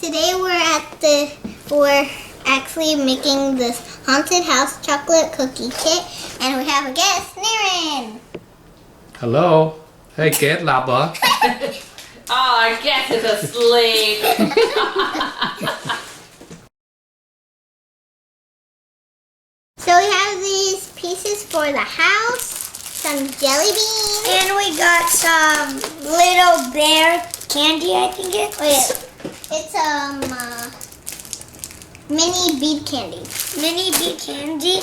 Today we're actually making this haunted house chocolate cookie kit, and we have a guest, Naren. Hello. Hey, Kate, หลับเหรอ Oh, our guest is asleep. So we have these pieces for the house, some jelly beans, And we got some little bear candy, I think it's. it's mini bead candy. Mini bead candy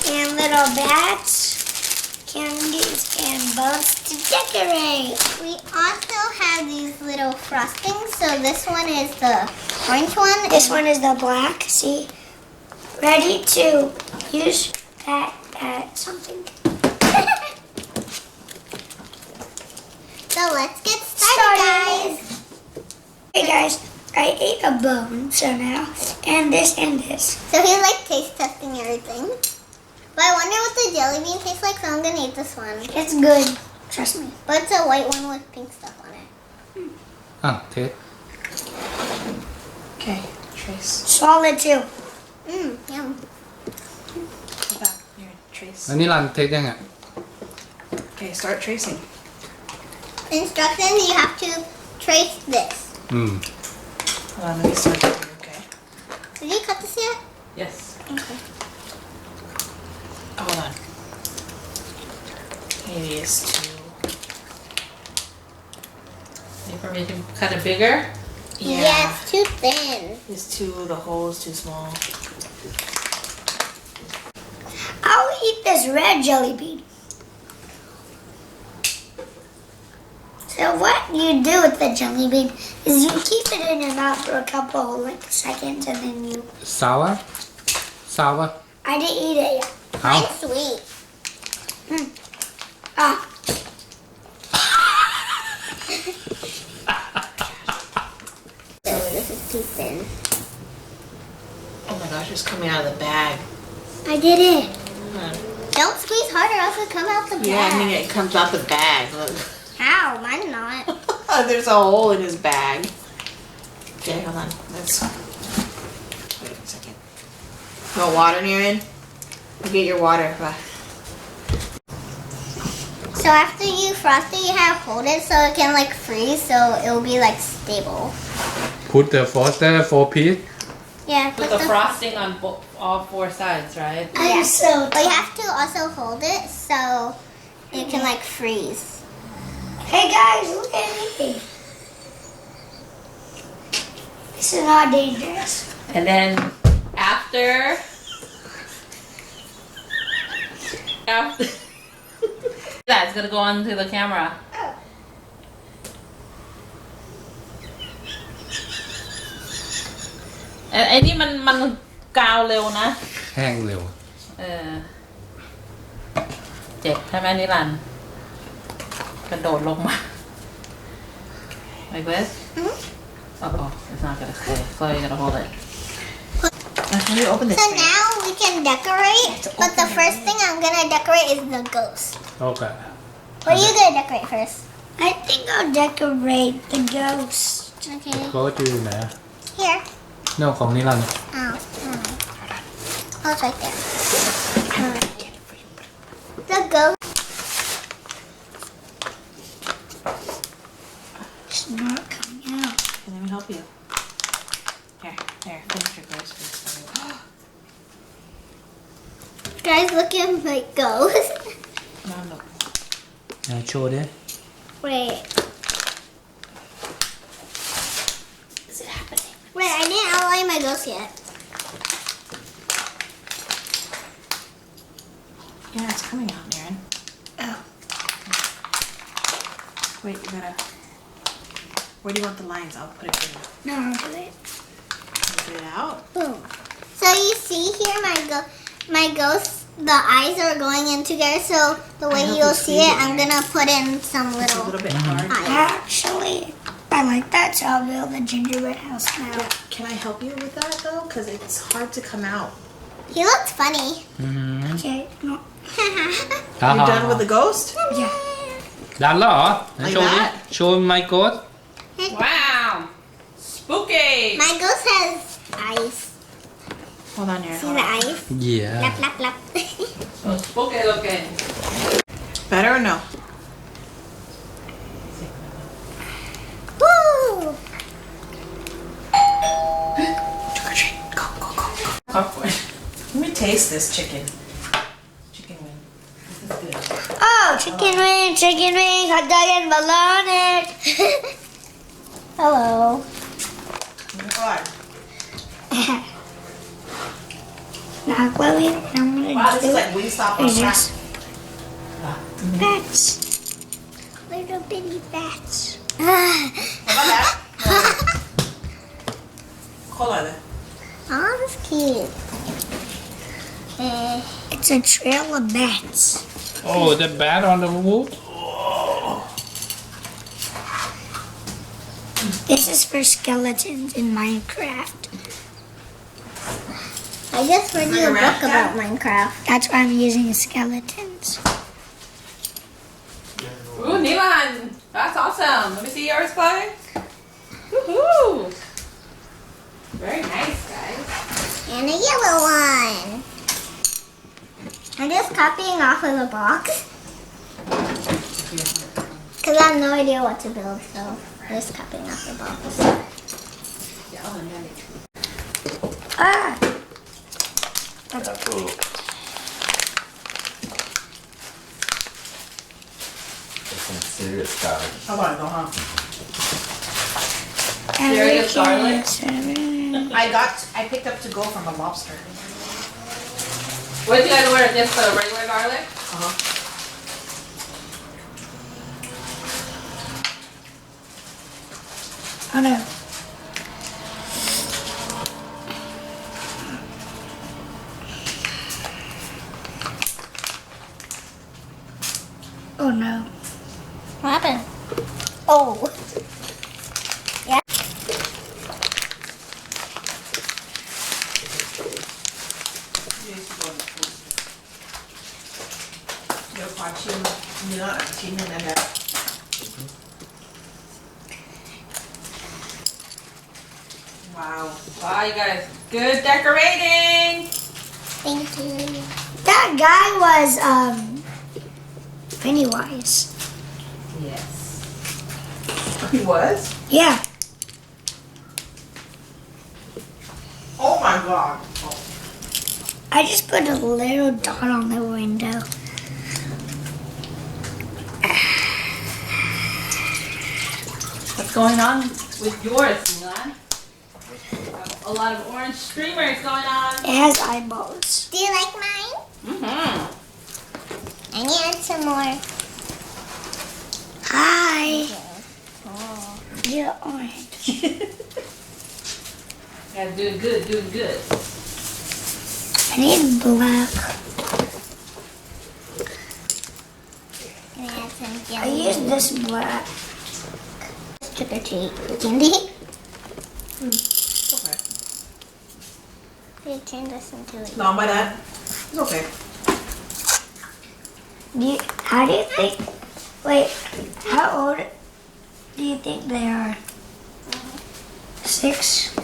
and little bats, candies, and bugs to decorate. We also have these little frostings. So this one is the orange one. This one is the black. See? Ready to use that at something. So let's get started, guys. Hey guys, I ate a bone, so now, and this and this. So he's like taste testing everything. But I wonder what the jelly bean tastes like, so I'm gonna eat this one. It's good. Trust me. But it's a white one with pink stuff on it. อ่ะเทส Okay, trace. Solid too. Yum. Go back. Here, trace. อันนี้รันเทสยังไง Okay, start tracing. Instructions, you have to trace this. อืม Hold on, let me start here, okay? Did you cut this yet? Yes. Okay. Hold on. Maybe it's too... Maybe for me to cut it bigger? Yeah, it's too thin. The hole is too small. I'll eat this red jelly bean. So what you do with the jelly bean is you keep it in your mouth for a couple seconds and then you... ซาวะซาวะ I didn't eat it yet. เอา Mine's sweet. Ah, So this is too thin. Oh my gosh, it's coming out of the bag. I did it. Don't squeeze harder, else it'll come out the bag. Yeah, I mean it comes out the bag. Look. How? Mine's not. There's a hole in his bag. Okay, hold on. Let's wait a second. You want water, Naren? You get your water. So after you frost it, you have to hold it so it can like freeze, so it'll be like stable. Put the frosted for piece Yeah, Put the frosting on all four sides, right? I'm so But you have to also hold it so it can like freeze. Hey guys, look at me. This is not dangerous. And then after that's gonna go onto the camera. And ไอ้นี่มันกาวเร็วนะ แห้งเร็ว เจ็บใช่ไหมนิรันดร์กระโดดลงมา like this oh it's not gonna stay so you gotta hold it can you open this So now we can decorate, but the first thing I'm gonna decorate is the ghost. โอเค What are you gonna decorate first? I think I'll decorate the ghost. Okay. ก็จะอยู่ไหน Here. เรื่องของนิรันดร์ Oh, it's right there. The ghost. It's not coming out. Let me help you here finish your ghost first Guys, look at my ghost. no โชว์ดิ Wait. is it happening Wait, I didn't outline my ghost yet. yeah it's coming out Naren Oh. wait you gotta where do you want the lines I'll put it for you No, I'll do it. Get it out Boom. So you see here my ghost, the eyes are going in together, so the way hope you'll you see squeeze it, it I'm there. gonna put in some it's a little little bit hard eyes. Actually, I like that, so I'll build a gingerbread house now. can I help you with that though because it's hard to come out He looks funny. Okay. No. you done with the ghost Yeah. ดันแล้วเหรอไหน Like โชว์ดิ that? โชว์ไมโกด wow spooky Yay! My ghost has ice. Hold on here. See the ice? Yeah. Lap, lap, lap. So spooky looking. Better or no? Woo! Trick or treat. Go, go, go, go. Popcorn. Let me taste this chicken. Chicken wing. This is good. Oh, chicken wing, hot dog and bologna. Hello. Oh my God. Now, what I'm Wow, gonna this do is like Wingstop on is crack. just bats. Little bitty bats. How about that? Hold on. Oh, that's cute. It's a trail of bats. Oh, the bat on the wood? This is for skeletons in Minecraft. I just read you a book about Minecraft. That's why I'm using skeletons. Ooh, Nilan. That's awesome. Let me see yours, Chloe. Woohoo! Very nice, guys. And a yellow one. I'm just copying off of the box. Because I have no idea what to build, so I'm just copying off the box. Ah! Some serious guy. How about it, huh? Serious garlic? garlic. I picked up to go from a lobster. What do you guys order? Just for the regular garlic? Oh no. Oh no. What happened? Oh. Yeah. Wow. Wow, you guys, good decorating. Thank you. That guy was Pennywise. Yes. He was? Yeah. Oh my god. I just put a little dot on the window. What's going on with yours, Milan? A lot of orange streamers going on. It has eyeballs. Do you like mine? Mm-hmm. I need add some more. Hi. Oh. You're orange. Yeah, doing good, doing good. I need black. Can I add some I jelly? use this black. Trick or treat candy. Okay. We turn this into it. No, by that. It's okay. How do you think? Wait, how old do you think they are? 6, 5.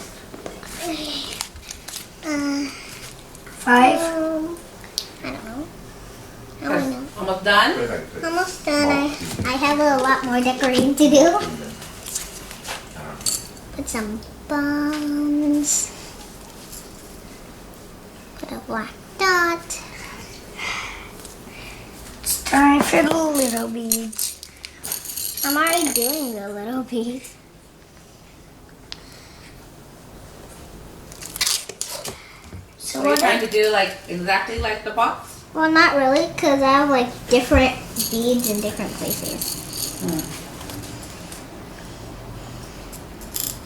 I don't know. I don't know. Almost done? Almost done. I have a lot more decorating to do. Put some bombs. Put a black dot. It's time for the little beads. I'm already doing the little piece. So Are you what trying to do like exactly like the box? Well, not really, because I have like different beads in different places.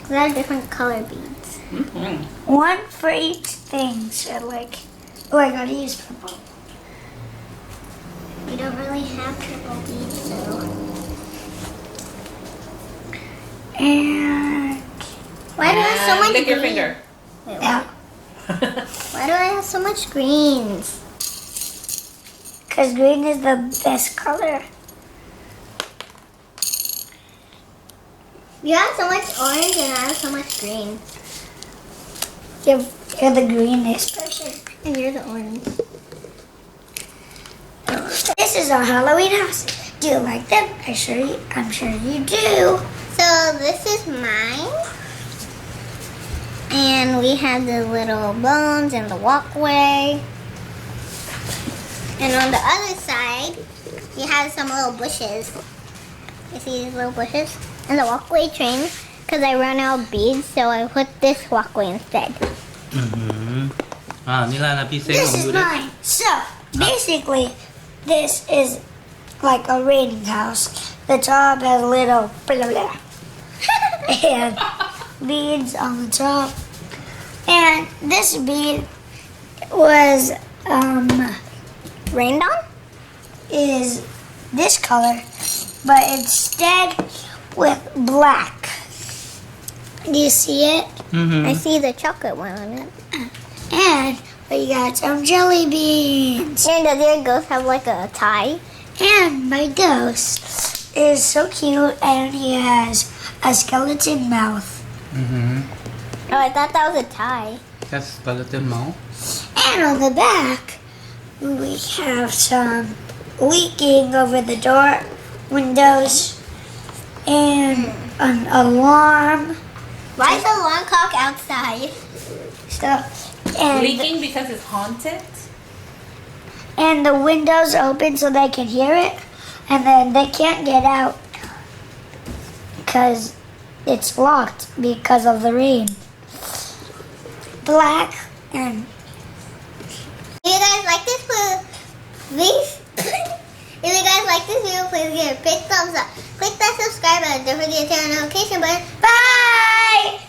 Cause I have different color beads. Mm-hmm. one for each thing. So like, oh, I gotta use purple. We don't really have triple beads, so. And Why do I have so much Lick your green? finger. Wait, what? yeah, Why do I have so much greens? because green is the best color. You have so much orange and I have so much green. You're the greenest person. And you're the orange. This is our Halloween house. Do you like them? I'm sure you do. So this is mine. And we have the little bones and the walkway. And on the other side, you have some little bushes. You see these little bushes? And the walkway train, because I ran out of beads, so I put this walkway instead. นี่แหละนะพี่เซ็ง This ผม is ดูดิ mine. So basically, this is like a raining house. The top has little blah, blah, and beads on the top. And this bead was Rained on? is this color, but instead with black. Do you see it? I see the chocolate one on it. And we got some jelly beans. And does your ghost have like a tie? And my ghost is so cute, and he has a skeleton mouth. Oh, I thought that was a tie. That's skeleton mouth. And on the back, we have some leaking over the door, windows, and an alarm Why is the alarm clock outside? stuff. And, Leaking because it's haunted? and the windows open so they can hear it, and then they can't get out because it's locked because of the rain. Black and If you guys like this video, if you guys like this video, please give it a big thumbs up. Click that subscribe button. Don't forget to turn on the notification button. bye!